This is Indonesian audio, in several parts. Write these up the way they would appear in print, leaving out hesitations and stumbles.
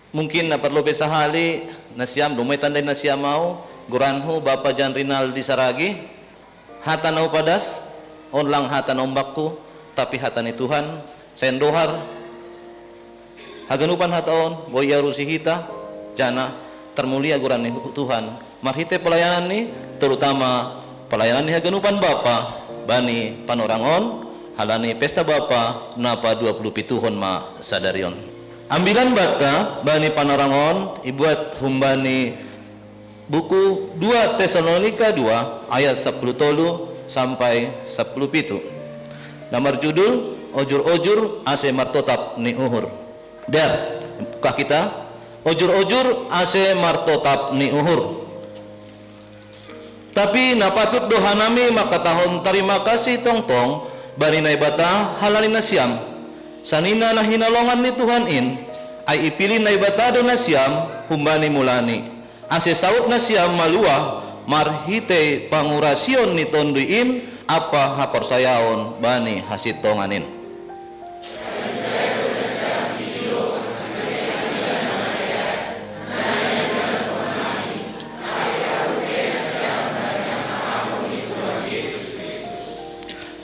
mungkin na perlu besahali nasiam dumay tanday nasiam mau guranhu Bapa Jan Rinaldi Saragi hatan au padas on lang hatan ombakku tapi hatan ni Tuhan sendohar haganupan hataon boya rusihita jana termulia guran ni Tuhan marhite pelayanan ni terutama pelayanan ni haganupan Bapa bani panorangon halani pesta Bapa napa 27 ma sadarion ambilan bata bani panorangon ibuat humbani buku 2 Tesalonika 2 ayat 10 tolu sampai 10 pitu nomor judul ojur-ojur ase martotap ni uhur der buka kita ojur-ojur ase martotap ni uhur tapi napatut dohanami maka tahun terima kasih tong-tong bani naibata halalin nasyam sanina na hinalongan ni Tuhan ay ipilin naibata do nasyam humbani mulani ase saut nasyam maluah marhite pangurasyon ni tonduin apa haporsayaon bani hasitonganin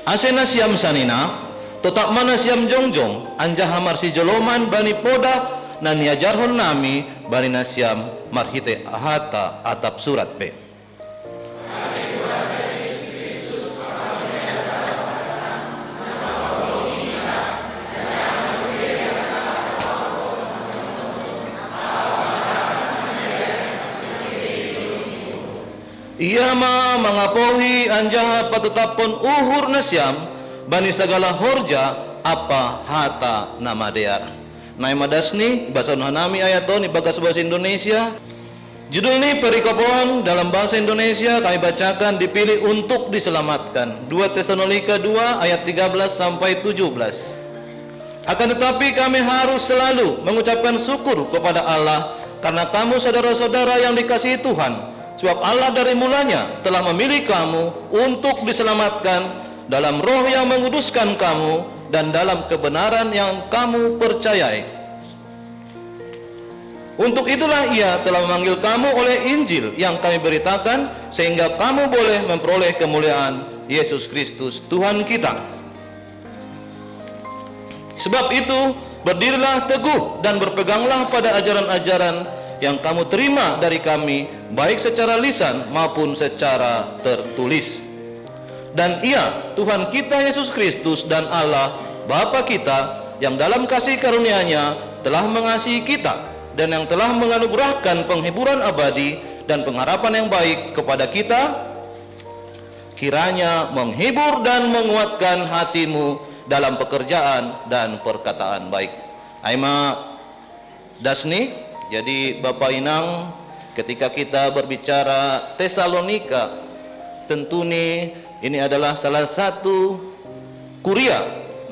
ase nasyam sanina totak mana siam jongjong anja hamar si joloman bani poda na niajarhon nami bani nasyam marhite ahata atap surat pe ia ma mangapohi anjaha patetapon uhur nasyam bani segala horja apa hata nama dear naik madasni bahasa nuhanami ayaton di bagas bahasa Indonesia judul ini perikopon dalam bahasa Indonesia kami bacakan dipilih untuk diselamatkan 2 Tesalonika 2 ayat 13 sampai 17 akan tetapi kami harus selalu mengucapkan syukur kepada Allah karena kamu saudara-saudara yang dikasihi Tuhan sebab Allah dari mulanya telah memilih kamu untuk diselamatkan dalam roh yang menguduskan kamu dan dalam kebenaran yang kamu percayai. Untuk itulah ia telah memanggil kamu oleh Injil yang kami beritakan sehingga kamu boleh memperoleh kemuliaan Yesus Kristus Tuhan kita. Sebab itu berdirilah teguh dan berpeganglah pada ajaran-ajaran yang kamu terima dari kami baik secara lisan maupun secara tertulis. Dan ia Tuhan kita Yesus Kristus dan Allah Bapa kita yang dalam kasih karunia-Nya telah mengasihi kita dan yang telah menganugerahkan penghiburan abadi dan pengharapan yang baik kepada kita kiranya menghibur dan menguatkan hatimu dalam pekerjaan dan perkataan baik. Aima dasni jadi Bapak Inang ketika kita berbicara Tesalonika tentu nih ini adalah salah satu kuria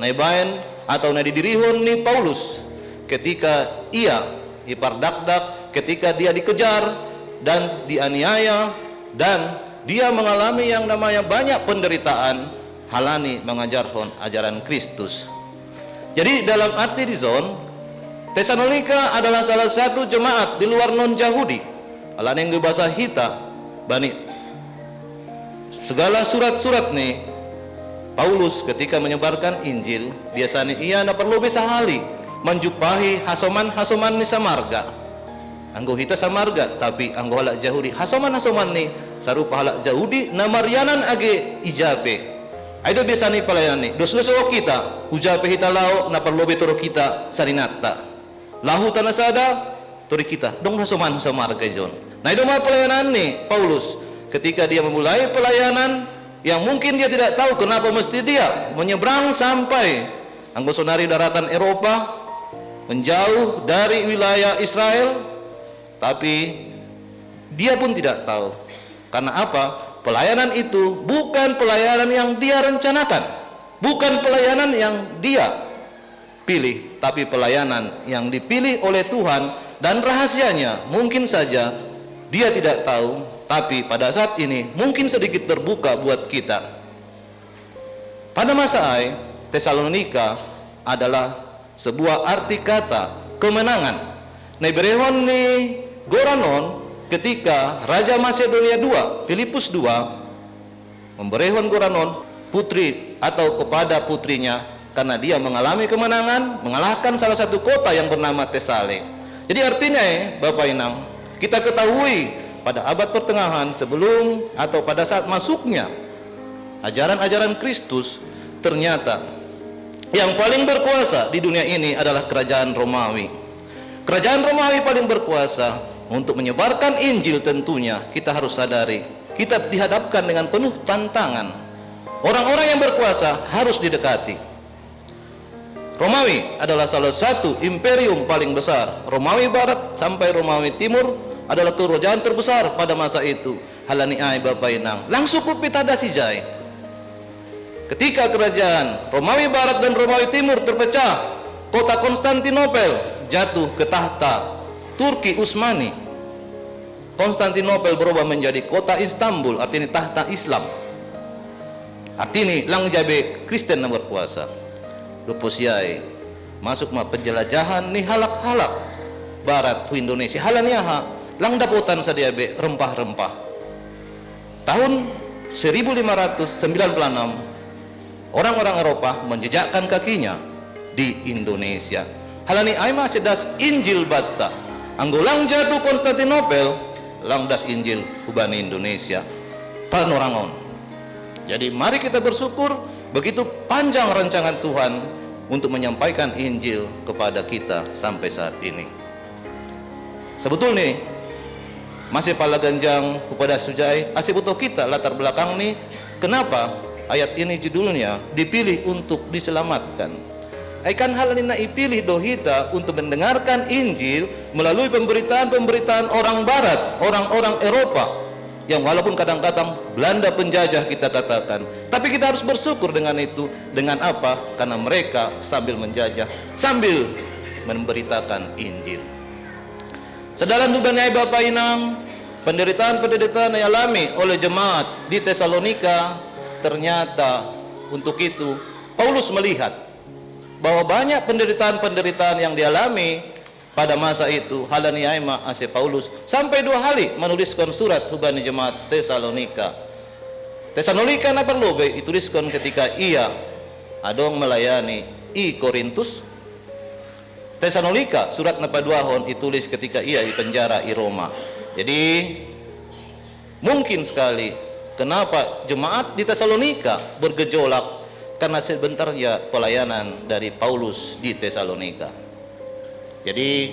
naibain atau nadidirihon ni Paulus ketika ia ipardakdak ketika dia dikejar dan dianiaya dan dia mengalami yang namanya banyak penderitaan halani mengajarkan ajaran Kristus. Jadi dalam arti dizon Tesalonika adalah salah satu jemaat di luar non Yahudi halani yang bahasa Hita bani segala surat-surat nih Paulus ketika menyebarkan Injil biasanya ia na perlu bisa hali menjumpahi hasoman-hasoman ni samarga anggo hita samarga tapi anggo halak Yahudi hasoman-hasoman ni sarupa halak Yahudi na marianan age ijape aido biasanya pelayanan ni dos-dos kita ujape hita lao na perlu betoro kita sarinata lahu tanasada tori kita dong hasoman samarga jon nah itu mah pelayanan ni Paulus ketika dia memulai pelayanan yang mungkin dia tidak tahu kenapa mesti dia menyeberang sampai anggosonari daratan Eropa menjauh dari wilayah Israel tapi dia pun tidak tahu karena apa pelayanan itu bukan pelayanan yang dia rencanakan bukan pelayanan yang dia pilih tapi pelayanan yang dipilih oleh Tuhan dan rahasianya mungkin saja dia tidak tahu tapi pada saat ini mungkin sedikit terbuka buat kita. Pada masa Tesalonika adalah sebuah arti kata kemenangan. berehon ni goranon ketika Raja Masedonia II, Filipus II, memberehon goranon putri atau kepada putrinya karena dia mengalami kemenangan, mengalahkan salah satu kota yang bernama Tesale. Jadi artinya Bapak Inang, kita ketahui pada abad pertengahan sebelum atau pada saat masuknya ajaran-ajaran Kristus, ternyata yang paling berkuasa di dunia ini adalah kerajaan Romawi. Kerajaan Romawi paling berkuasa. Untuk menyebarkan Injil tentunya kita harus sadari, kita dihadapkan dengan penuh tantangan. Orang-orang yang berkuasa harus didekati. Romawi adalah salah satu imperium paling besar. Romawi Barat sampai Romawi Timur adalah kerajaan terbesar pada masa itu. Halani ai Bapak Inang, langsung pitada si jai. Ketika kerajaan Romawi Barat dan Romawi Timur terpecah, kota Konstantinopel jatuh ke tahta Turki Utsmani. Konstantinopel berubah menjadi kota Istanbul, artinya tahta Islam. Artinya lang jabe Kristen yang berkuasa. Lupusiai masuk ma penjelajahan ni halak-halak barat tu Indonesia. Halaniaha lang daputan sadiabe rempah-rempah. Tahun 1596 orang-orang Eropa menjejakkan kakinya di Indonesia. Halani aima sedas Injil batta. Anggulang jatuh Konstantinopel, langdas Injil hubani Indonesia panorangon. Jadi mari kita bersyukur begitu panjang rancangan Tuhan untuk menyampaikan Injil kepada kita sampai saat ini. Sebetulnya masih pala ganjang kepada sujai asih butuh kita latar belakang nih, kenapa ayat ini judulnya dipilih untuk diselamatkan. Aikan hal ini ipilih dohita untuk mendengarkan Injil melalui pemberitaan-pemberitaan orang Barat, orang-orang Eropa yang walaupun kadang-kadang Belanda penjajah kita katakan, tapi kita harus bersyukur dengan itu. Dengan apa? Karena mereka sambil menjajah, sambil memberitakan Injil. Saudara dubanai Bapak Inang, penderitaan-penderitaan yang dialami oleh jemaat di Tesalonika, ternyata untuk itu Paulus melihat bahwa banyak penderitaan-penderitaan yang dialami pada masa itu. Halani aima ase Paulus sampai 2 kali menuliskan surat hubani jemaat Tesalonika. Tesalonika na perlu dituliskan ketika ia adong melayani i Korintus. Tesalonika surat na paduahon ditulis ketika ia di penjara i Roma. Jadi mungkin sekali kenapa jemaat di Tesalonika bergejolak, karena sebentarnya pelayanan dari Paulus di Tesalonika. Jadi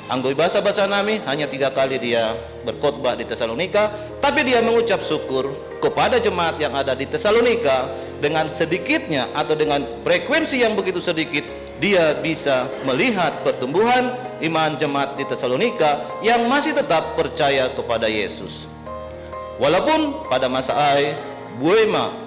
anggoi bahasa nami hanya 3 kali dia berkhotbah di Tesalonika, tapi dia mengucap syukur kepada jemaat yang ada di Tesalonika. Dengan sedikitnya atau dengan frekuensi yang begitu sedikit, dia bisa melihat pertumbuhan iman jemaat di Tesalonika yang masih tetap percaya kepada Yesus. Walaupun pada masa buema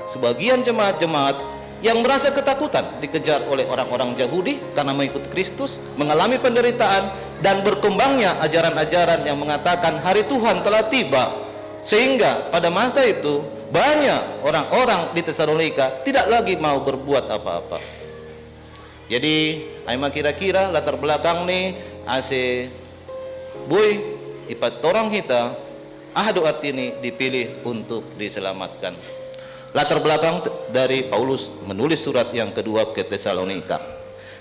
sebagian jemaat-jemaat yang merasa ketakutan dikejar oleh orang-orang Yahudi karena mengikut Kristus, mengalami penderitaan dan berkembangnya ajaran-ajaran yang mengatakan hari Tuhan telah tiba, sehingga pada masa itu banyak orang-orang di Tesalonika tidak lagi mau berbuat apa-apa. Jadi aima kira-kira latar belakang nih ase boy ipat orang kita ahdo artini dipilih untuk diselamatkan. Latar belakang dari Paulus menulis surat yang kedua ke Tesalonika.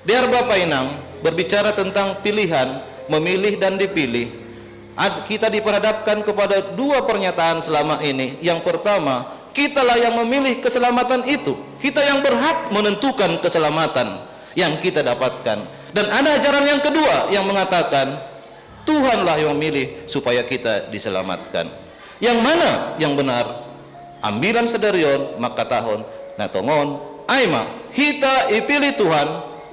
Biar Bapak Inang berbicara tentang pilihan, memilih dan dipilih, kita diperhadapkan kepada 2 pernyataan selama ini. Yang pertama, kitalah yang memilih keselamatan itu. Kita yang berhak menentukan keselamatan yang kita dapatkan. Dan ada ajaran yang kedua yang mengatakan Tuhanlah yang memilih supaya kita diselamatkan. Yang mana yang benar? Ambilan sedarion maka tahun natongon aima kita ipilih Tuhan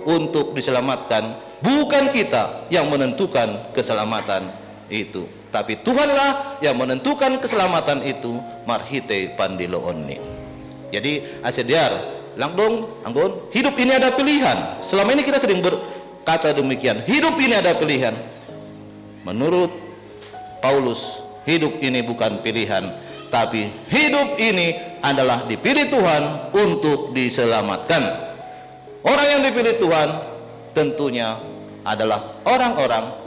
untuk diselamatkan, bukan kita yang menentukan keselamatan itu, tapi Tuhanlah yang menentukan keselamatan itu. Marhite pandiloonni. Jadi asediar langdong anggon, hidup ini ada pilihan. Selama ini kita sering berkata demikian, hidup ini ada pilihan. Menurut Paulus, hidup ini bukan pilihan, tapi hidup ini adalah dipilih Tuhan untuk diselamatkan. Orang yang dipilih Tuhan tentunya adalah orang-orang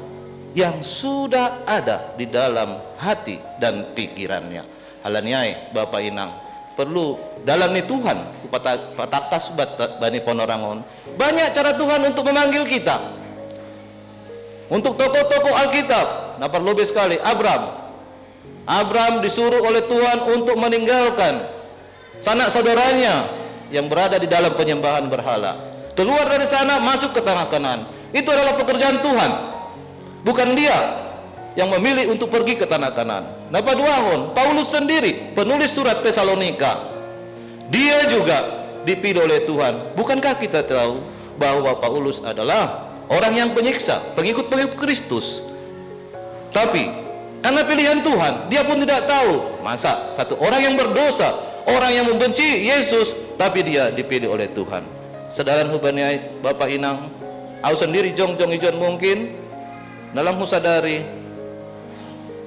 yang sudah ada di dalam hati dan pikirannya. Halaniai Bapak Inang, perlu dalam ni Tuhan patakas bani Ponorangon. Banyak cara Tuhan untuk memanggil kita. Untuk tokoh-tokoh Alkitab, nah perlu lebih sekali Abraham disuruh oleh Tuhan untuk meninggalkan sanak saudaranya yang berada di dalam penyembahan berhala. Keluar dari sana, masuk ke tanah Kanaan. Itu adalah pekerjaan Tuhan. Bukan dia yang memilih untuk pergi ke tanah Kanaan. Nah, paduahon, Paulus sendiri, penulis surat Tesalonika, dia juga dipilih oleh Tuhan. Bukankah kita tahu bahwa Paulus adalah orang yang penyiksa, pengikut-pengikut Kristus? Tapi karena pilihan Tuhan, dia pun tidak tahu masa satu orang yang berdosa, orang yang membenci Yesus, tapi dia dipilih oleh Tuhan. Sadaran hubaniai Bapak Inang, aku sendiri jong ijon mungkin dalam husadari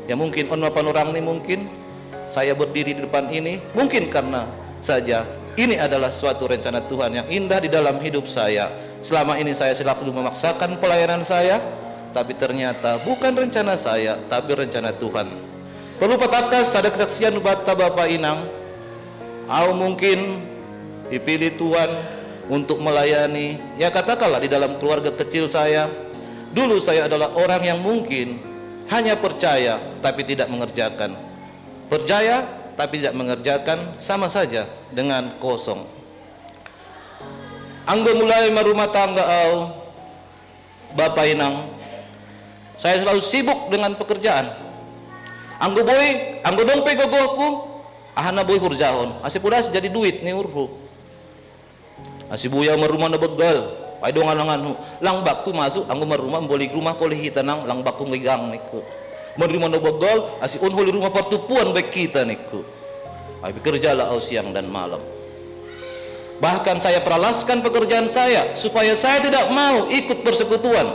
ya, mungkin onma panorang ini, mungkin saya berdiri di depan ini mungkin karena saja ini adalah suatu rencana Tuhan yang indah di dalam hidup saya. Selama ini saya selalu memaksakan pelayanan saya, tapi ternyata bukan rencana saya, tapi rencana Tuhan. Perlu patakas ada kesaksian bata Bapak Inang, aku mungkin dipilih Tuhan untuk melayani, ya katakanlah di dalam keluarga kecil saya. Dulu saya adalah orang yang mungkin hanya percaya tapi tidak mengerjakan. Percaya tapi tidak mengerjakan sama saja dengan kosong. Anggo mulai merumah tangga Bapak Inang, saya selalu sibuk dengan pekerjaan. Anggo dompe gogohku, ahana boy hurjahon. Asih pulas jadi duit ni urhu. Asih buya merumah na begal. Pai dong alangan lang bakku masuk anggo merumah mboli rumah kolih hitanang lang bakku ngigang niku. Menerima na begal asih unhul rumah pertupuan baik kita niku. Ai bekerjalah siang dan malam. Bahkan saya peralaskan pekerjaan saya supaya saya tidak mau ikut persekutuan.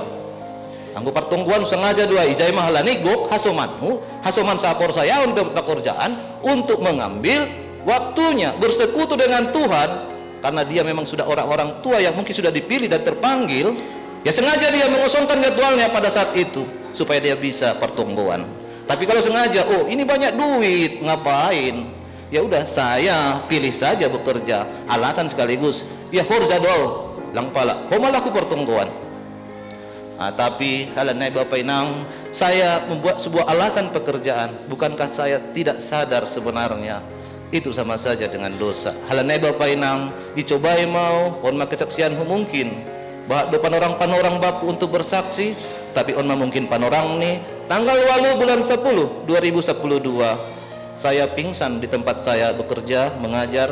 Anggo pertungguan sengaja dua ijai mahalani gok hasoman sapor saya untuk pekerjaan untuk mengambil waktunya bersekutu dengan Tuhan, karena dia memang sudah orang-orang tua yang mungkin sudah dipilih dan terpanggil. Ya sengaja dia mengosongkan jadwalnya pada saat itu supaya dia bisa pertungguan. Tapi kalau sengaja, oh ini banyak duit, ngapain? Ya udah saya pilih saja bekerja, alasan sekaligus ya horjadol lang pala homalaku pertungguan. Nah, tapi halanai Bapak Inang, saya membuat sebuah alasan pekerjaan, bukankah saya tidak sadar sebenarnya itu sama saja dengan dosa. Halanai Bapak Inang, dicobai mau onma kesaksian mungkin bahwa depan orang baku untuk bersaksi, tapi onma mungkin panorang nih tanggal 8 bulan 10 2012 saya pingsan di tempat saya bekerja mengajar.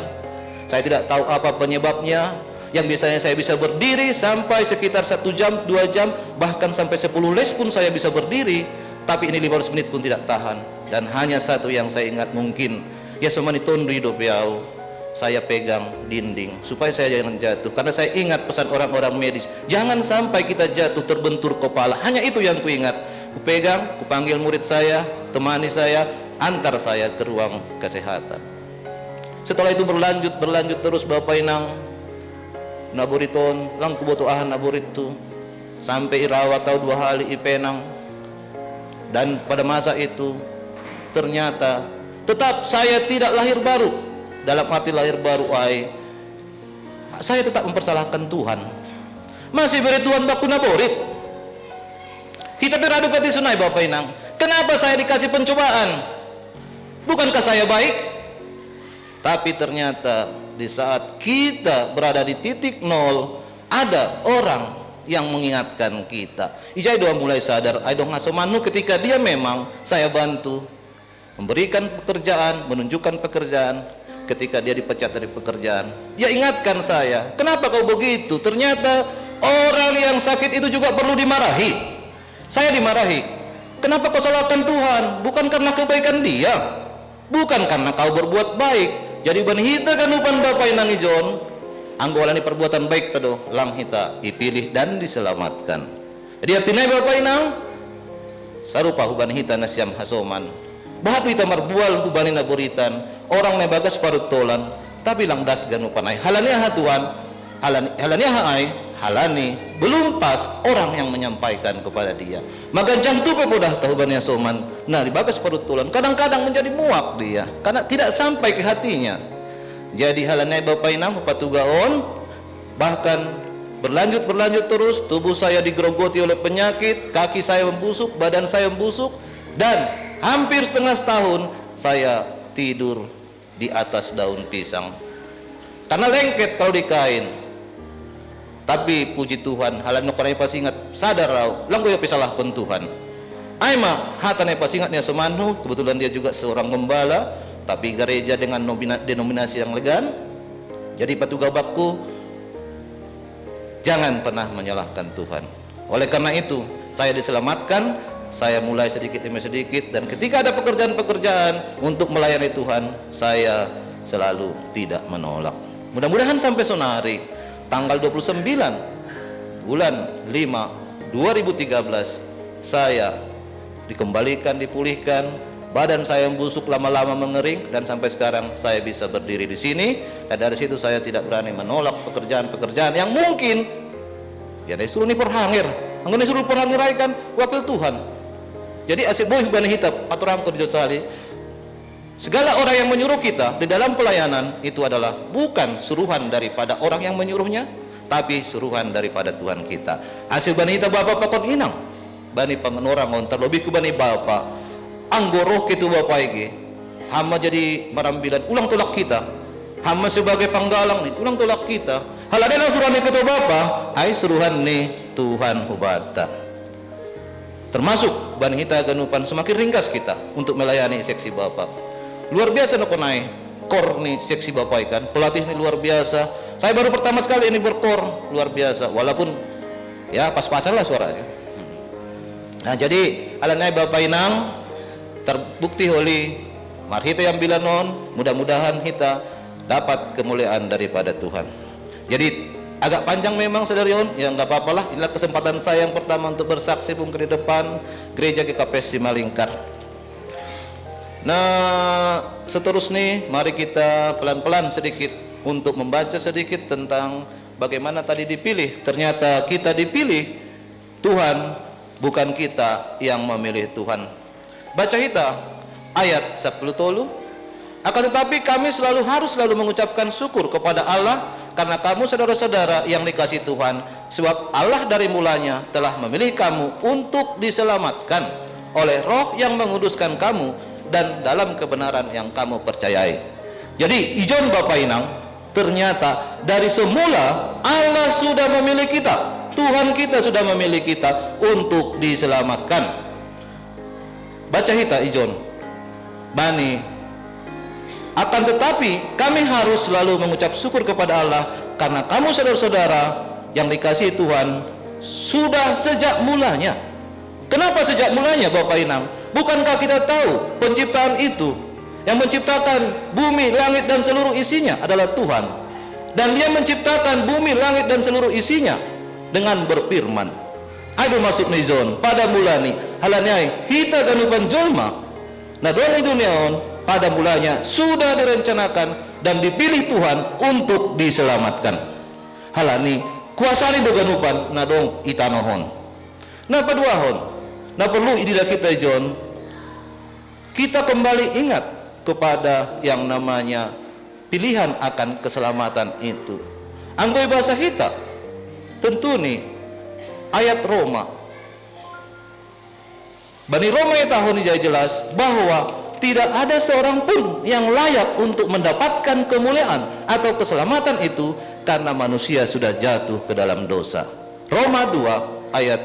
Saya tidak tahu apa penyebabnya. Yang biasanya saya bisa berdiri sampai sekitar 1 jam, 2 jam, bahkan sampai 10 les pun saya bisa berdiri, tapi ini 15 menit pun tidak tahan. Dan hanya satu yang saya ingat, mungkin ya semani tundri dopiau, saya pegang dinding supaya saya jangan jatuh, karena saya ingat pesan orang-orang medis, jangan sampai kita jatuh terbentur kepala. Hanya itu yang kuingat. Kupegang, kupanggil murid saya, temani saya, antar saya ke ruang kesehatan. Setelah itu berlanjut terus Bapak Inang, naburiton lang kubutuahan naburitu sampai irawat tahu 2 hari ipenang. Dan pada masa itu ternyata tetap saya tidak lahir baru. Dalam arti lahir baru saya tetap mempersalahkan Tuhan. Masih beri Tuhan baku naborit. Kita beradu kati sunai Bapak Inang, kenapa saya dikasih pencobaan? Bukankah saya baik? Tapi ternyata di saat kita berada di titik nol, ada orang yang mengingatkan kita. Ijai doa mulai sadar, ai dong ngasomanu ketika dia memang saya bantu memberikan pekerjaan, menunjukkan pekerjaan. Ketika dia dipecat dari pekerjaan, ya ingatkan saya, kenapa kau begitu? Ternyata orang yang sakit itu juga perlu dimarahi. Saya dimarahi, kenapa kau salahkan Tuhan? Bukan karena kebaikan dia, bukan karena kau berbuat baik. Jadi ban hita kan upan Bapak Inang ijon, anggolani perbuatan baik tado lang hita dipilih dan diselamatkan. Jadi artinya Bapak Inang sarupa huban hita nasyam hasoman bahat hita marbual hubani naburitan orang ne bagas parut tolan tapi lang das ganupan ay halania ha Tuhan halania ha ay halani belum pas orang yang menyampaikan kepada dia. Maka jantung pemudah tahubannya soman. Nah, dibagas perut tulan. Kadang-kadang menjadi muak dia karena tidak sampai ke hatinya. Jadi halani Bapak Inang patugaon, bahkan berlanjut terus. Tubuh saya digerogoti oleh penyakit, kaki saya membusuk, badan saya membusuk, dan hampir setengah tahun saya tidur di atas daun pisang karena lengket kalau di kain. Tapi puji Tuhan, halan no kanay pasingat sadar raw, lang ko pisalahkon Tuhan. Ay ma, hatan ay pasingatnya semanu, kebetulan dia juga seorang gembala, tapi gereja dengan denominasi yang legan. Jadi patugabakku, jangan pernah menyalahkan Tuhan. Oleh karena itu, saya diselamatkan, saya mulai sedikit demi sedikit, dan ketika ada pekerjaan-pekerjaan untuk melayani Tuhan, saya selalu tidak menolak. Mudah-mudahan sampai sonari tanggal 29 bulan 5 2013 saya dikembalikan, dipulihkan, badan saya membusuk lama-lama mengering, dan sampai sekarang saya bisa berdiri di sini. Dan dari situ saya tidak berani menolak pekerjaan-pekerjaan yang mungkin ya disuruh nih perhangir, anggun disuruh perhangiraikan wakil Tuhan. Jadi asik boy bani hitab aturam ko di Josali. Segala orang yang menyuruh kita di dalam pelayanan itu adalah bukan suruhan daripada orang yang menyuruhnya, tapi suruhan daripada Tuhan kita. Asih bani hitab Bapak pakon inang, bani pangenorang on terlebih ku bani Bapak anggoroh kitu Bapak iki. Hama jadi marambilan ulang tolak kita. Hama sebagai panggalang nih ulang tolak kita. Halade lang suruhan ni kitu Bapak, ay suruhan ni Tuhan hubata. Termasuk bani hita ganupan semakin ringkas kita untuk melayani seksi Bapak. Luar biasa no konai kor nih seksi Bapak ikan, pelatih ini luar biasa. Saya baru pertama sekali ini berkor, luar biasa, walaupun ya pas-pasan lah suaranya. Nah jadi alanai Bapak Inang terbukti oleh marhita yang bilanon, mudah-mudahan kita dapat kemuliaan daripada Tuhan. Jadi agak panjang memang saudarion, ya nggak apa-apa lah. Inilah kesempatan saya yang pertama untuk bersaksi pun ke depan gereja GKP Simalingkar. Nah seterusnya mari kita pelan-pelan sedikit untuk membaca sedikit tentang bagaimana tadi dipilih. Ternyata kita dipilih Tuhan, bukan kita yang memilih Tuhan. Baca kita ayat 10 tolu. Akan tetapi kami harus selalu mengucapkan syukur kepada Allah karena kamu saudara-saudara yang dikasihi Tuhan, sebab Allah dari mulanya telah memilih kamu untuk diselamatkan oleh Roh yang menguduskan kamu dan dalam kebenaran yang kamu percayai. Jadi ijon Bapak Inang, ternyata dari semula Allah sudah memilih kita, Tuhan kita sudah memilih kita untuk diselamatkan. Baca kita ijon bani. Akan tetapi kami harus selalu mengucap syukur kepada Allah karena kamu saudara-saudara yang dikasihi Tuhan sudah sejak mulanya. Kenapa sejak mulanya Bapak Inang? Bukankah kita tahu penciptaan itu yang menciptakan bumi, langit dan seluruh isinya adalah Tuhan, dan Dia menciptakan bumi, langit dan seluruh isinya dengan berfirman. Ayo masuk nizon pada mulani halanyai hita ganupan jolma. Nah doni duniaon pada mulanya sudah direncanakan dan dipilih Tuhan untuk diselamatkan. Halani kuasani doganupan nadong itanohon. Nah paduahon. Nah perlu idilah kita John, kita kembali ingat kepada yang namanya pilihan akan keselamatan itu. Anggoy bahasa kita tentu nih ayat Roma. Bani Roma yang tahun ini jelas bahwa tidak ada seorang pun yang layak untuk mendapatkan kemuliaan atau keselamatan itu karena manusia sudah jatuh ke dalam dosa. Roma 2 ayat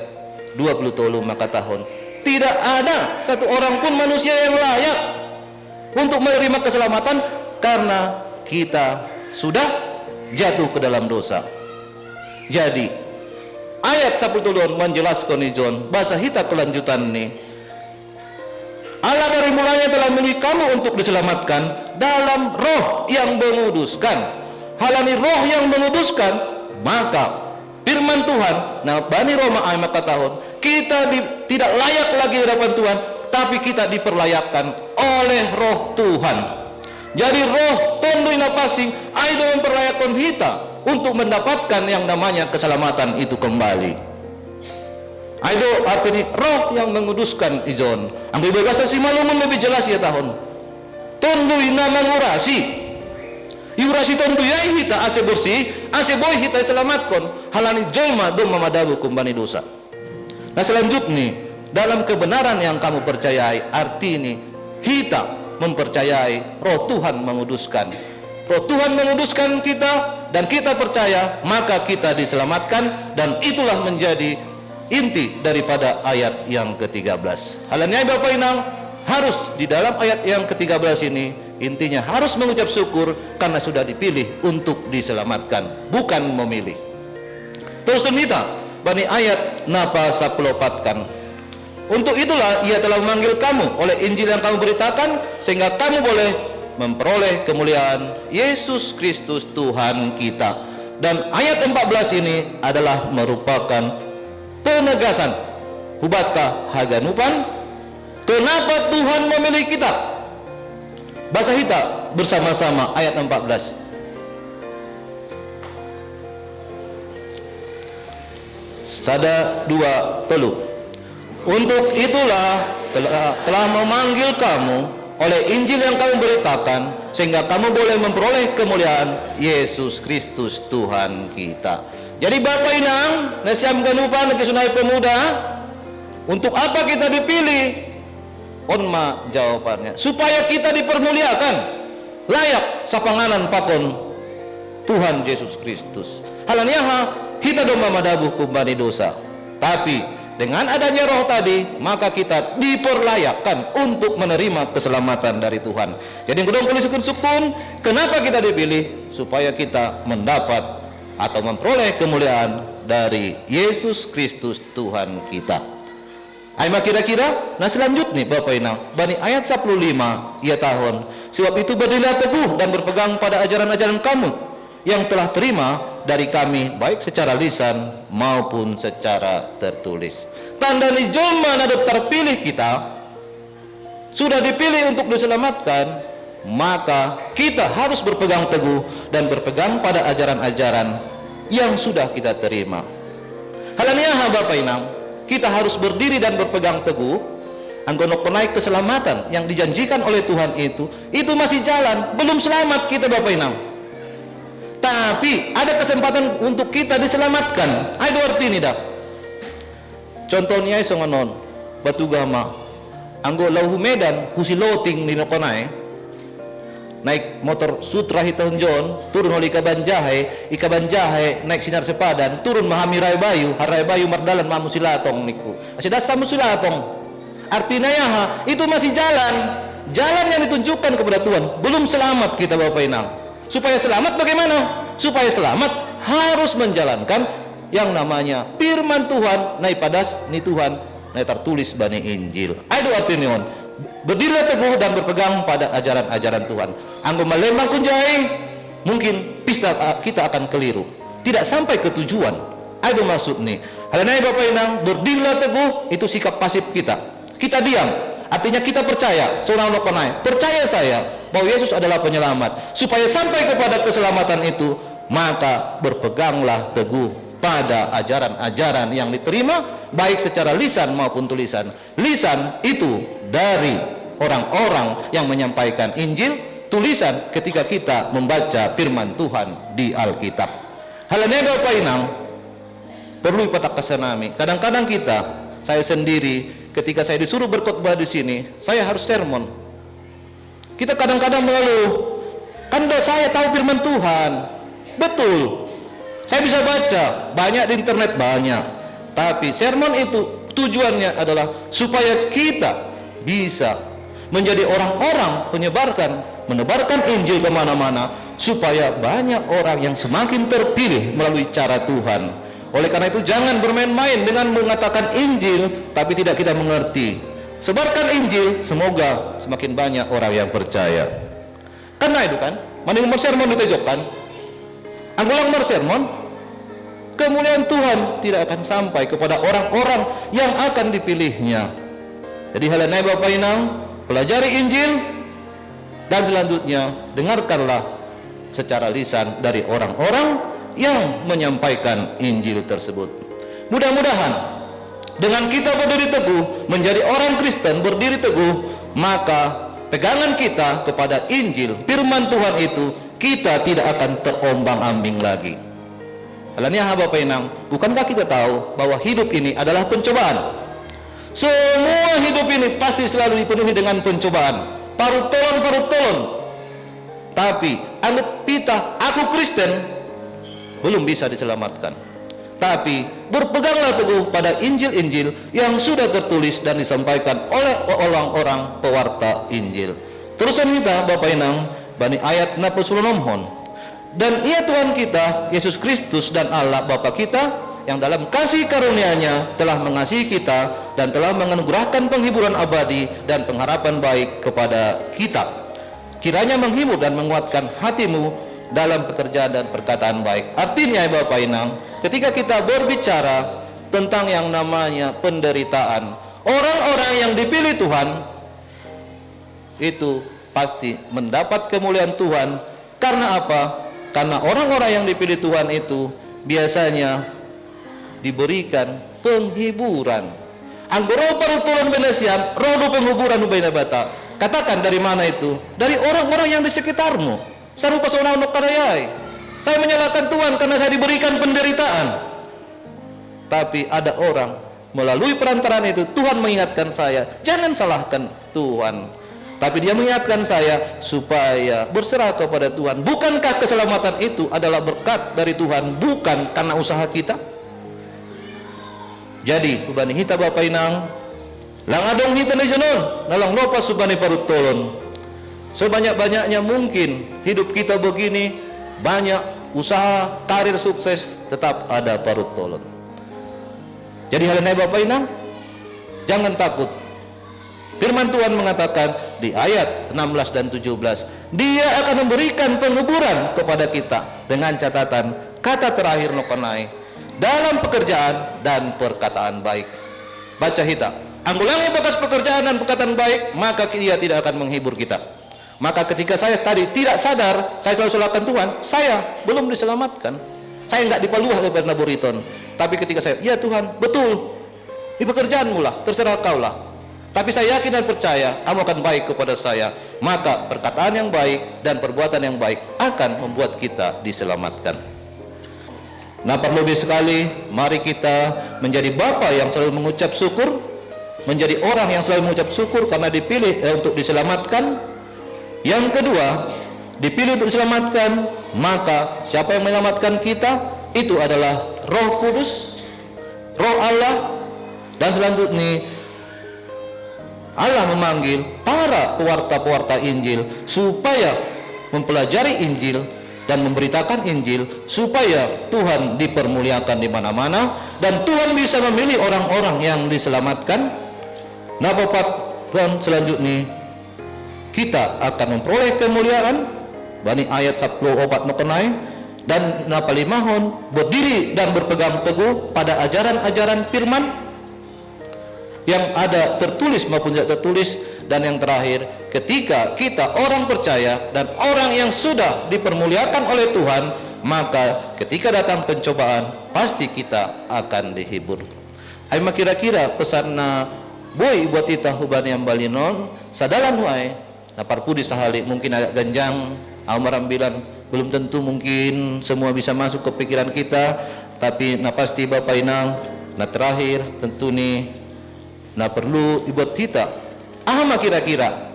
20 maka tahun tidak ada satu orang pun manusia yang layak untuk menerima keselamatan karena kita sudah jatuh ke dalam dosa. Jadi ayat 10 menjelaskan John bahasa hita kelanjutan nih. Allah dari mulanya telah memilih kamu untuk diselamatkan dalam Roh yang menguduskan. Halani Roh yang menguduskan, maka firman Tuhan, nah Bani Roma ayat tahun, kita tidak layak lagi di hadapan Tuhan, tapi kita diperlayakkan oleh Roh Tuhan. Jadi Roh tondoi napasing, aido memperlayakkan kita untuk mendapatkan yang namanya keselamatan itu kembali. Itu artinya roh yang menguduskan ijon. Anggo bahasa si malumun lebih jelas ya tahun. Tondu ina mengurasi. Yurasi tondu ya hita ase bersih, ase boy hita selamatkan. Halani jolma dom mamadabu kumbani dosa. Nah selanjutnya dalam kebenaran yang kamu percayai, arti ini kita mempercayai roh Tuhan menguduskan. Roh Tuhan menguduskan kita dan kita percaya, maka kita diselamatkan, dan itulah menjadi inti daripada ayat yang ke-13. Halanya Bapak Inang, harus di dalam ayat yang ke-13 ini intinya harus mengucap syukur karena sudah dipilih untuk diselamatkan, bukan memilih. Terus kita bani ayat napa sapelopatkan. Untuk itulah ia telah memanggil kamu oleh Injil yang kamu beritakan, sehingga kamu boleh memperoleh kemuliaan Yesus Kristus Tuhan kita. Dan ayat 14 ini adalah merupakan penegasan hubata haganupan kenapa Tuhan memilih kita. Bahasa kita bersama-sama ayat 14. Sada dua telu. Untuk itulah telah memanggil kamu oleh Injil yang kamu beritakan, sehingga kamu boleh memperoleh kemuliaan Yesus Kristus Tuhan kita. Jadi Bapak Inang, nasiam ganupan lagi sunai pemuda, untuk apa kita dipilih? Onma jawabannya, supaya kita dipermuliakan, layak sapanganan pakon Tuhan Yesus Kristus. Halaniaha kita domba madabuh kumbani dosa. Tapi dengan adanya roh tadi, maka kita diperlayakkan untuk menerima keselamatan dari Tuhan. Jadi kedong kulis sukun, kenapa kita dipilih? Supaya kita mendapat atau memperoleh kemuliaan dari Yesus Kristus Tuhan kita. Aima kira-kira, nah selanjutnya Bapak Inang, bani ayat 15 ia tahun. Sebab itu berdirilah teguh dan berpegang pada ajaran-ajaran kamu yang telah terima dari kami, baik secara lisan maupun secara tertulis. Tanda ni joma nadab terpilih kita, sudah dipilih untuk diselamatkan, maka kita harus berpegang teguh dan berpegang pada ajaran-ajaran yang sudah kita terima. Halaniaha Bapak Inang, kita harus berdiri dan berpegang teguh. Anggonok penaik keselamatan yang dijanjikan oleh Tuhan itu masih jalan, belum selamat kita Bapak Inang. Tapi ada kesempatan untuk kita diselamatkan. Ayo arti ini dah. Contohnya songonon batu gama. Anggo lauhu Medan kusi loting di nokonai. Naik motor Sutra Hitahunjon, turun oleh Ikaban Jahe naik Sinar Sepadan, turun Mahami Rayabayu, Harayabayu Mardalan Mamu Silatong niku. Asidas tamu Silatong. Artinya ya, itu masih jalan yang ditunjukkan kepada Tuhan. Belum selamat kita Bapak Inang. Supaya selamat bagaimana? Supaya selamat harus menjalankan yang namanya firman Tuhan, naik padas ni Tuhan, naik tertulis bani Injil. Itu artinya berdirilah teguh dan berpegang pada ajaran-ajaran Tuhan. Anggo malembang kunjai, mungkin pista kita akan keliru, tidak sampai ke tujuan. Itu maksud nih. Halanya Bapak Inang, berdirilah teguh itu sikap pasif kita. Kita diam, artinya kita percaya. Seorang lokonai, percaya saya bahwa Yesus adalah penyelamat. Supaya sampai kepada keselamatan itu, maka berpeganglah teguh pada ajaran-ajaran yang diterima, baik secara lisan maupun tulisan. Lisan itu dari orang-orang yang menyampaikan Injil, tulisan ketika kita membaca firman Tuhan di Alkitab. Halanya Bapak Inang, perlu ipatak kesenami. Kadang-kadang saya sendiri, ketika saya disuruh berkhotbah di sini, saya harus sermon. Kita kadang-kadang mengeluh, kan saya tahu firman Tuhan, betul. Saya bisa baca, banyak di internet banyak. Tapi sermon itu tujuannya adalah supaya kita bisa menjadi orang-orang menebarkan Injil kemana-mana, supaya banyak orang yang semakin terpilih melalui cara Tuhan. Oleh karena itu jangan bermain-main dengan mengatakan Injil tapi tidak kita mengerti. Sebarkan Injil, semoga semakin banyak orang yang percaya. Karena itu kan, mending sermon ditejokkan. Anggulang sermon, kemuliaan Tuhan tidak akan sampai kepada orang-orang yang akan dipilihnya. Jadi halanya Bapak Inang, pelajari Injil, dan selanjutnya dengarkanlah secara lisan dari orang-orang yang menyampaikan Injil tersebut. Mudah-mudahan dengan kita berdiri teguh menjadi orang Kristen, berdiri teguh, maka pegangan kita kepada Injil, firman Tuhan itu, kita tidak akan terombang-ambing lagi. Alanya Bapak Inang, bukankah kita tahu bahwa hidup ini adalah pencobaan? Semua hidup ini pasti selalu dipenuhi dengan pencobaan, parut-tolon. Tapi anggap kita, aku Kristen, belum bisa diselamatkan. Tapi berpeganglah teguh pada Injil-Injil yang sudah tertulis dan disampaikan oleh orang-orang pewarta Injil. Terusan kita Bapak Inang, bani ayat 66 hon. Dan ia Tuhan kita, Yesus Kristus dan Allah Bapa kita, yang dalam kasih karunia-Nya telah mengasihi kita dan telah menganugerahkan penghiburan abadi dan pengharapan baik kepada kita. Kiranya menghibur dan menguatkan hatimu dalam pekerjaan dan perkataan baik. Artinya Bapak Inang, ketika kita berbicara tentang yang namanya penderitaan, orang-orang yang dipilih Tuhan itu pasti mendapat kemuliaan Tuhan. Karena apa? Karena orang-orang yang dipilih Tuhan itu biasanya diberikan penghiburan. Anggoro parutulun benesian, rodo penghiburan ubaina bata. Katakan dari mana itu? Dari orang-orang yang di sekitarmu. Sarupa seorang nokarayai. Saya menyalahkan Tuhan karena saya diberikan penderitaan. Tapi ada orang melalui perantaraan itu, Tuhan mengingatkan saya, jangan salahkan Tuhan. Tapi dia mengingatkan saya supaya berserah kepada Tuhan. Bukankah keselamatan itu adalah berkat dari Tuhan, bukan karena usaha kita? Jadi, ubani hita Bapak Inang, langadong hita lejonon, nalang lopas subani parut tolon. Sebanyak-banyaknya mungkin hidup kita begini, banyak usaha, karir sukses, tetap ada parut tolon. Jadi hal ini Bapak Inang, jangan takut. Firman Tuhan mengatakan di ayat 16 dan 17, Dia akan memberikan penghiburan kepada kita dengan catatan kata terakhir nokonai dalam pekerjaan dan perkataan baik. Baca hita, anggulangi bekas pekerjaan dan perkataan baik, maka Ia tidak akan menghibur kita. Maka ketika saya tadi tidak sadar, saya selalu salahkan Tuhan, saya belum diselamatkan, saya nggak dipaluah daripada naburiton. Tapi ketika saya, ya Tuhan, betul, di pekerjaanmu lah, terserah kau lah. Tapi saya yakin dan percaya, kamu akan baik kepada saya. Maka perkataan yang baik dan perbuatan yang baik akan membuat kita diselamatkan. Nah, perlu sekali, mari kita menjadi bapa yang selalu mengucap syukur, menjadi orang yang selalu mengucap syukur karena dipilih untuk diselamatkan. Yang kedua, dipilih untuk diselamatkan, maka siapa yang menyelamatkan kita? Itu adalah Roh Kudus, Roh Allah. Dan selanjutnya Allah memanggil para pewarta-pewarta Injil supaya mempelajari Injil dan memberitakan Injil, supaya Tuhan dipermuliakan di mana-mana dan Tuhan bisa memilih orang-orang yang diselamatkan. Nah, Bapak dan selanjutnya kita akan memperoleh kemuliaan. Bani ayat 10 obat mekenai dan napalimahon berdiri dan berpegang teguh pada ajaran-ajaran firman yang ada tertulis maupun tidak tertulis. Dan yang terakhir, ketika kita orang percaya dan orang yang sudah dipermuliakan oleh Tuhan, maka ketika datang pencobaan pasti kita akan dihibur. Aima kira-kira pesan na boy buat kita huban yang balinon sadalan huai na parpudi sahali mungkin agak ganjang amarambilan, belum tentu mungkin semua bisa masuk ke pikiran kita, tapi na pasti Bapak Inang na terakhir tentu nih na perlu ibuat kita ahama kira-kira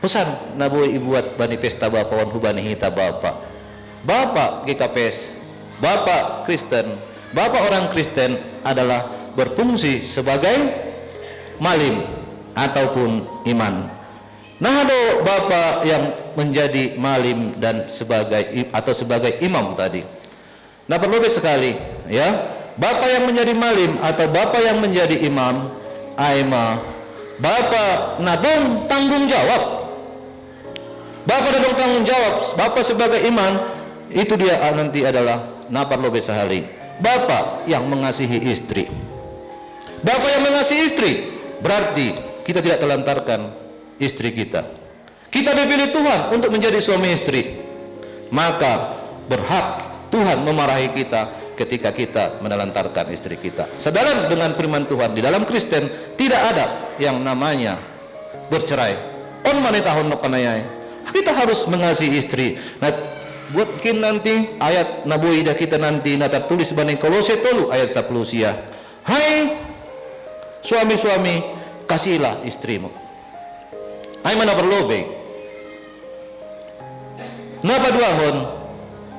pesan na boy ibuat bani pesta Bapak wan hubani hita Bapak GKPS, Bapak Kristen, Bapak orang Kristen adalah berfungsi sebagai malim ataupun iman. Nah, ada Bapak yang menjadi malim dan sebagai imam tadi. Nah, perlu sekali ya, Bapak yang menjadi malim atau Bapak yang menjadi imam, aima Bapak nadong tanggung jawab. Bapak nadong tanggung jawab. Bapak sebagai imam itu dia nanti adalah napar lobe sahali. Bapak yang mengasihi istri. Bapak yang mengasihi istri berarti kita tidak telantarkan istri kita. Kita dipilih Tuhan untuk menjadi suami istri. Maka berhak Tuhan memarahi kita ketika kita menelantarkan istri kita. Sedalam dengan firman Tuhan, di dalam Kristen tidak ada yang namanya bercerai. On manitahon no kanayai. Kita harus mengasihi istri. Nah, buatkin nanti ayat nabuidah kita nanti tertulis banding Kolose 3 ayat 10 sia. Hai suami-suami, kasihilah istrimu. Hai mana berlobe. Napa duahon?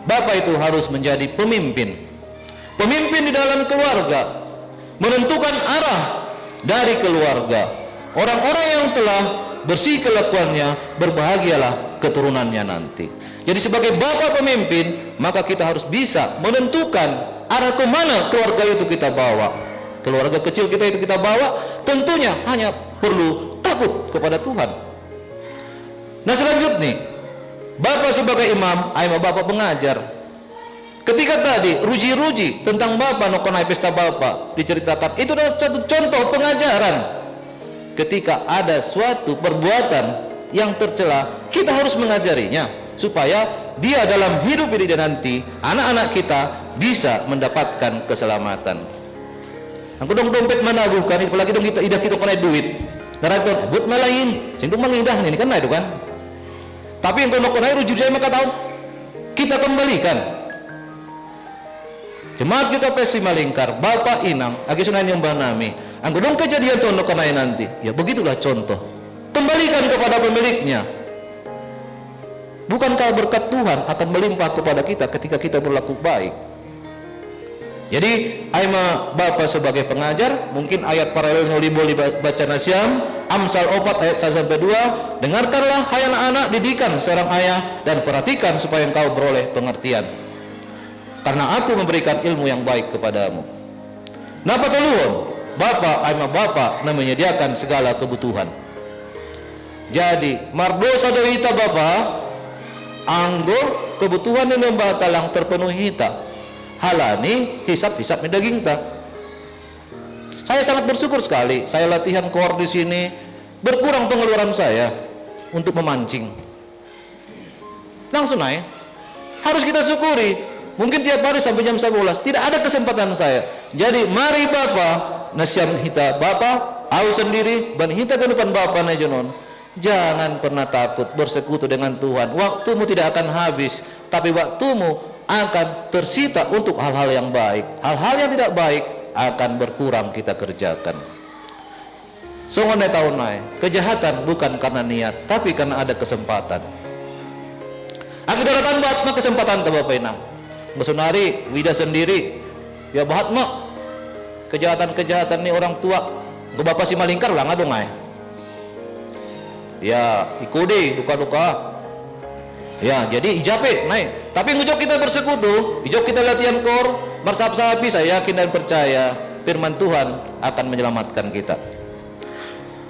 Bapak itu harus menjadi pemimpin. Pemimpin di dalam keluarga, menentukan arah dari keluarga. Orang-orang yang telah bersih kelakuannya, berbahagialah keturunannya nanti. Jadi sebagai bapak pemimpin, maka kita harus bisa menentukan arah kemana keluarga itu kita bawa. Keluarga kecil kita itu kita bawa, tentunya hanya perlu takut kepada Tuhan. Nah selanjutnya, bapak sebagai imam, ayah bapak pengajar. Ketika tadi ruji-ruji tentang bapak nokonai pesta bapak diceritakan, itu adalah satu contoh pengajaran. Ketika ada suatu perbuatan yang tercela, kita harus mengajarinya supaya dia dalam hidup ini dan nanti anak-anak kita bisa mendapatkan keselamatan. Angku dong dompet mana bukan, apalagi dong kita idah kita kena duit. Naraton, buat malain, sindung mengindah nih kan itu kan. Tapi yang kono konai rujuk saya maka tahu kita kembalikan. Jemaat kita pesi malingkar, bapak inang, agi sunan yang banami. Anggo dong kejadian sono konai nanti. Ya begitulah contoh. Kembalikan kepada pemiliknya. Bukankah berkat Tuhan akan melimpah kepada kita ketika kita berlaku baik? Jadi, aima bapak sebagai pengajar, mungkin ayat paralel boleh baca nasyam, Amsal 4 ayat 1-2, dengarkanlah hai anak-anak didikan seorang ayah dan perhatikan supaya engkau beroleh pengertian. Karena aku memberikan ilmu yang baik kepadamu. Napa keluhon? Bapak, aima bapak menyediakan segala kebutuhan. Jadi, mardosa doita bapak, anggo kebutuhan yang batalang terpenuhi hita. Halani hisap-hisap daging ta. Saya sangat bersyukur sekali. Saya latihan koor di sini, berkurang pengeluaran saya untuk memancing. Langsung naik. Harus kita syukuri. Mungkin tiap hari sampai jam 11 tidak ada kesempatan saya. Jadi mari Bapak nasyam hita Bapak, au sendiri ban hita ke depan Bapak najonon. Jangan pernah takut bersekutu dengan Tuhan. Waktumu tidak akan habis, tapi waktumu akan tersita untuk hal-hal yang baik. Hal-hal yang tidak baik akan berkurang kita kerjakan. Songonai tahunai, kejahatan bukan karena niat, tapi karena ada kesempatan. Aku daratan buat mak kesempatan ta Bapak Inang. Mesunari wida sendiri. Ya bahat mak. Kejahatan-kejahatan ni orang tua. Ke Bapak si malingkar lah ngadong ay. Ya, ikudi duka-duka. Ya, jadi ijape naik. Tapi ngujok kita bersekutu, ijok kita latihan kor, bersab-sabi, saya yakin dan percaya firman Tuhan akan menyelamatkan kita.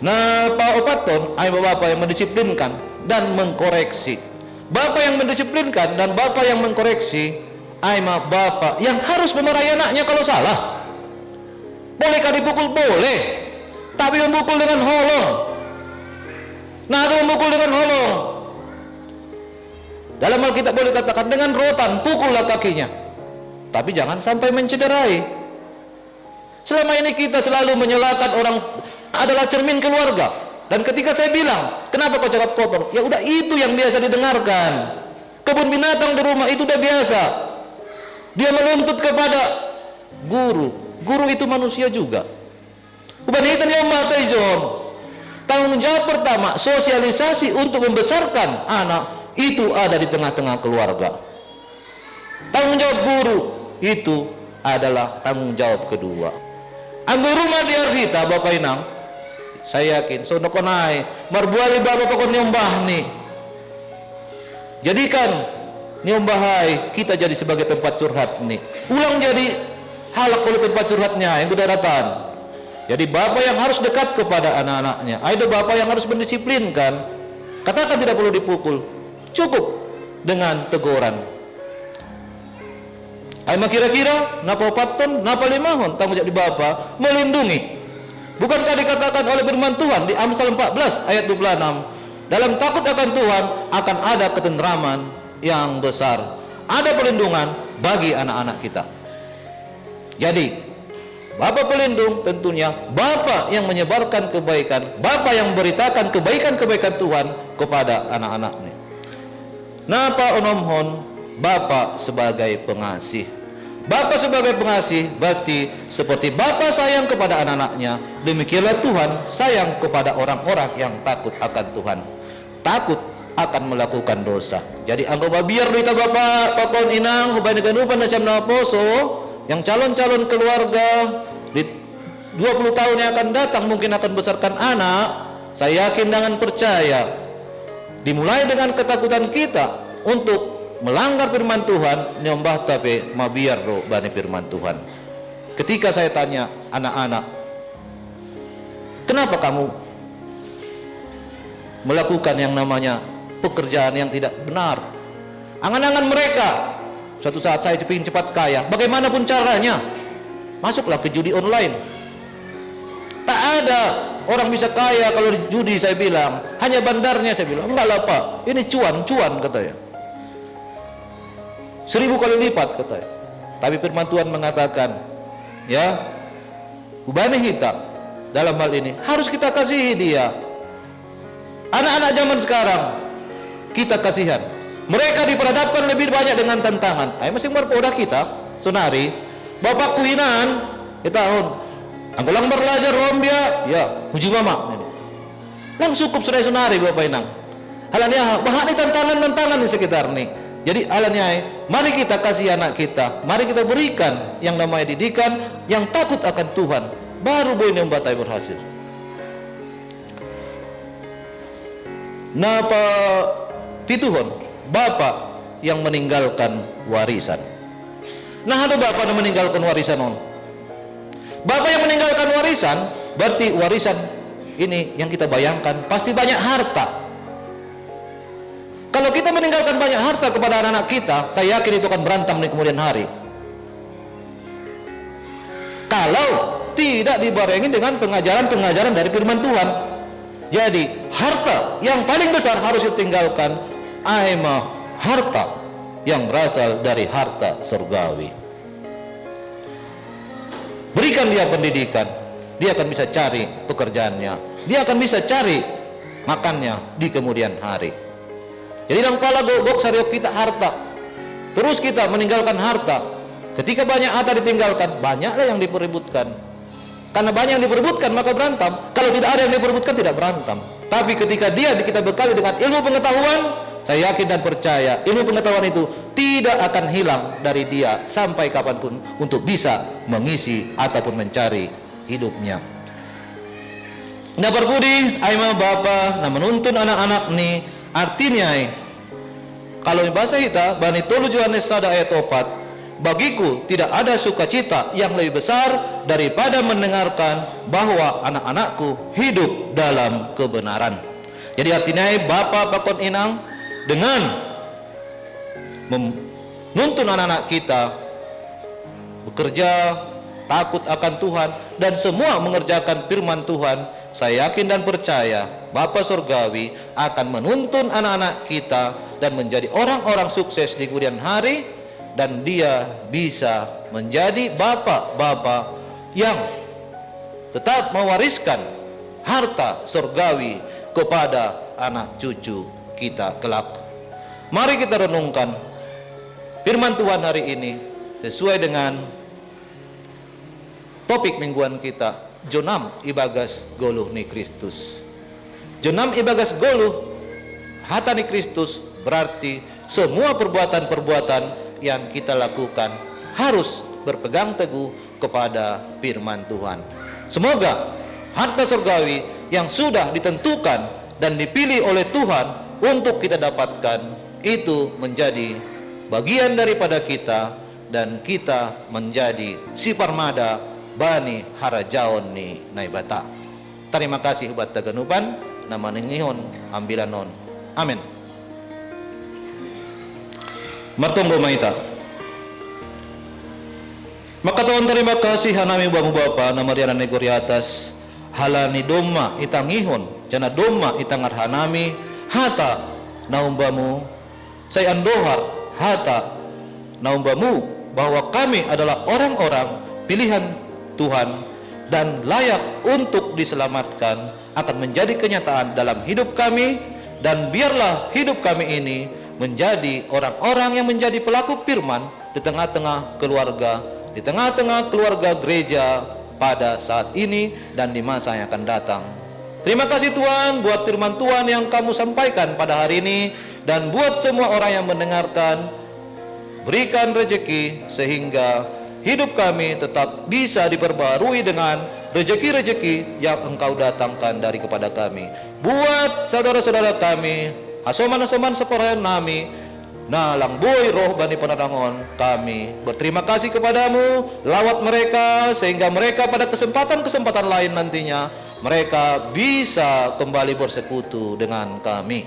Nah, Pak Opaton, ayah bapak yang mendisiplinkan dan mengkoreksi. Bapak yang mendisiplinkan dan bapak yang mengkoreksi, ayah bapak yang harus memarahi anaknya kalau salah. Bolehkah dipukul? Boleh. Tapi memukul dengan holong. Nah, ada memukul dengan holong. Dalam Alkitab boleh katakan dengan rotan, pukullah kakinya. Tapi jangan sampai mencederai. Selama ini kita selalu menyalahkan orang adalah cermin keluarga. Dan ketika saya bilang, kenapa kau cakap kotor? Ya udah itu yang biasa didengarkan. Kebun binatang di rumah itu udah biasa. Dia menuntut kepada guru. Guru itu manusia juga. Kubanitan yang mata John. Tanggung jawab pertama, sosialisasi untuk membesarkan anak. Itu ada di tengah-tengah keluarga. Tanggung jawab guru itu adalah tanggung jawab kedua. Anggur rumah di Arvita Bapak Inang, saya yakin sono konai marbuali bapak pokok nyombah nih. Jadikan nyombahai kita jadi sebagai tempat curhat nih. Ulang jadi halak oleh tempat curhatnya yang kedaratan. Jadi bapak yang harus dekat kepada anak-anaknya. Ada bapak yang harus mendisiplinkan. Katakan tidak perlu dipukul. Cukup dengan teguran. Aima kira-kira napa paton, napa limahon tanggung jawab di Bapa melindungi. Bukankah dikatakan oleh firman Tuhan di Amsal 14 ayat 26, dalam takut akan Tuhan akan ada ketentraman yang besar. ada perlindungan bagi anak-anak kita. Jadi Bapa pelindung tentunya Bapa yang menyebarkan kebaikan, Bapa yang memberitakan kebaikan-kebaikan Tuhan kepada anak-anaknya. Napa onomhon Bapa sebagai pengasih. Bapa sebagai pengasih berarti seperti Bapa sayang kepada anak-anaknya, demikianlah Tuhan sayang kepada orang-orang yang takut akan Tuhan, takut akan melakukan dosa. Jadi anggap biar kita Bapak pakon inang hubungan na siyam na poso, yang calon-calon keluarga di 20 tahun yang akan datang mungkin akan besarkan anak. Saya yakin dengan percaya dimulai dengan ketakutan kita untuk melanggar firman Tuhan, nyombah tapi mabiar ro bani firman Tuhan. Ketika saya tanya anak-anak, kenapa kamu melakukan yang namanya pekerjaan yang tidak benar? Angan-angan mereka, suatu saat saya ingin cepat kaya, bagaimanapun caranya, masuklah ke judi online. Tak ada orang bisa kaya kalau di judi, saya bilang. Hanya bandarnya, saya bilang. Enggak lah Pak, ini cuan katanya. 1000 kali lipat katanya. Tapi firman Tuhan mengatakan, ya, ubani kita dalam hal ini harus kita kasihi dia. Anak-anak zaman sekarang kita kasihan. Mereka diperhadapkan lebih banyak dengan tantangan. Ay masing marpoda kita, sonari, bapak kuinan, kita anggulang belajar rombia, ya, huji mama. Lang cukup sudah sonari bapak inang. Halannya bahani tantangan di sekitar nih. Jadi halannya, mari kita kasih anak kita, mari kita berikan yang namanya didikan, yang takut akan Tuhan. Baru boleh membatai berhasil. Napa pituhon? Bapak yang meninggalkan warisan. Nah, ada bapak yang meninggalkan warisan on. Bapak yang meninggalkan warisan berarti warisan ini yang kita bayangkan pasti banyak harta. Kalau kita meninggalkan banyak harta kepada anak-anak kita, saya yakin itu akan berantem di kemudian hari. Kalau tidak dibarengi dengan pengajaran-pengajaran dari firman Tuhan. Jadi harta yang paling besar harus ditinggalkan, aima harta yang berasal dari harta surgawi. Berikan dia pendidikan, dia akan bisa cari pekerjaannya, dia akan bisa cari makannya di kemudian hari. Jadi dalam kepala gogok sariok kita harta, terus kita meninggalkan harta. Ketika banyak harta ditinggalkan, banyaklah yang diperebutkan. Karena banyak yang diperebutkan maka berantem. Kalau tidak ada yang diperebutkan tidak berantem. Tapi ketika kita bekali dengan ilmu pengetahuan, saya yakin dan percaya ilmu pengetahuan itu tidak akan hilang dari dia sampai kapanpun untuk bisa mengisi ataupun mencari hidupnya. Nah berbudi, aima bapa, nah menuntun anak-anak nih, artinya kalau bahasa kita, bani tolu Yohanes 1 ayat 4, bagiku tidak ada sukacita yang lebih besar daripada mendengarkan bahwa anak-anakku hidup dalam kebenaran. Jadi artinya bapa pakon inang dengan menuntun anak-anak kita bekerja takut akan Tuhan dan semua mengerjakan firman Tuhan, saya yakin dan percaya Bapa Surgawi akan menuntun anak-anak kita dan menjadi orang-orang sukses di kemudian hari, dan dia bisa menjadi bapa-bapa yang tetap mewariskan harta surgawi kepada anak cucu kita kelak. Mari kita renungkan firman Tuhan hari ini sesuai dengan topik mingguan kita, Jonam ibagas goluh ni Kristus. Jonam ibagas goluh hata ni Kristus berarti semua perbuatan-perbuatan yang kita lakukan harus berpegang teguh kepada firman Tuhan. Semoga harta surgawi yang sudah ditentukan dan dipilih oleh Tuhan untuk kita dapatkan itu menjadi bagian daripada kita, dan kita menjadi si parmada bani harajaon ni naibata. Terima kasih ubat taganupan nama ningihon ambilanon. Amin. Martunggo maita. Maka Tuhan terima kasih hanami bamu bapa na mariana negori atas halani doma itangihon jana doma itangar hanami hata naumbamu say andohar hata naumbamu bahwa kami adalah orang-orang pilihan Tuhan dan layak untuk diselamatkan akan menjadi kenyataan dalam hidup kami, dan biarlah hidup kami ini menjadi orang-orang yang menjadi pelaku firman di tengah-tengah keluarga gereja pada saat ini dan di masa yang akan datang. Terima kasih Tuhan buat firman Tuhan yang kamu sampaikan pada hari ini, dan buat semua orang yang mendengarkan, berikan rezeki sehingga hidup kami tetap bisa diperbarui dengan rezeki-rezeki yang Engkau datangkan dari kepada kami. Buat saudara-saudara kami, asoman-asoman seporayan nami, nalang boy roh bani penadangon, kami berterima kasih kepadamu. Lawat mereka sehingga mereka pada kesempatan-kesempatan lain nantinya mereka bisa kembali bersekutu dengan kami.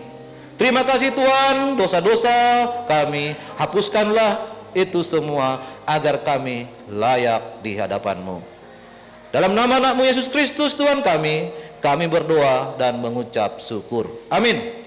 Terima kasih Tuhan, dosa-dosa kami hapuskanlah itu semua agar kami layak di hadapan-Mu. Dalam nama anak-Mu Yesus Kristus Tuhan kami berdoa dan mengucap syukur. Amin.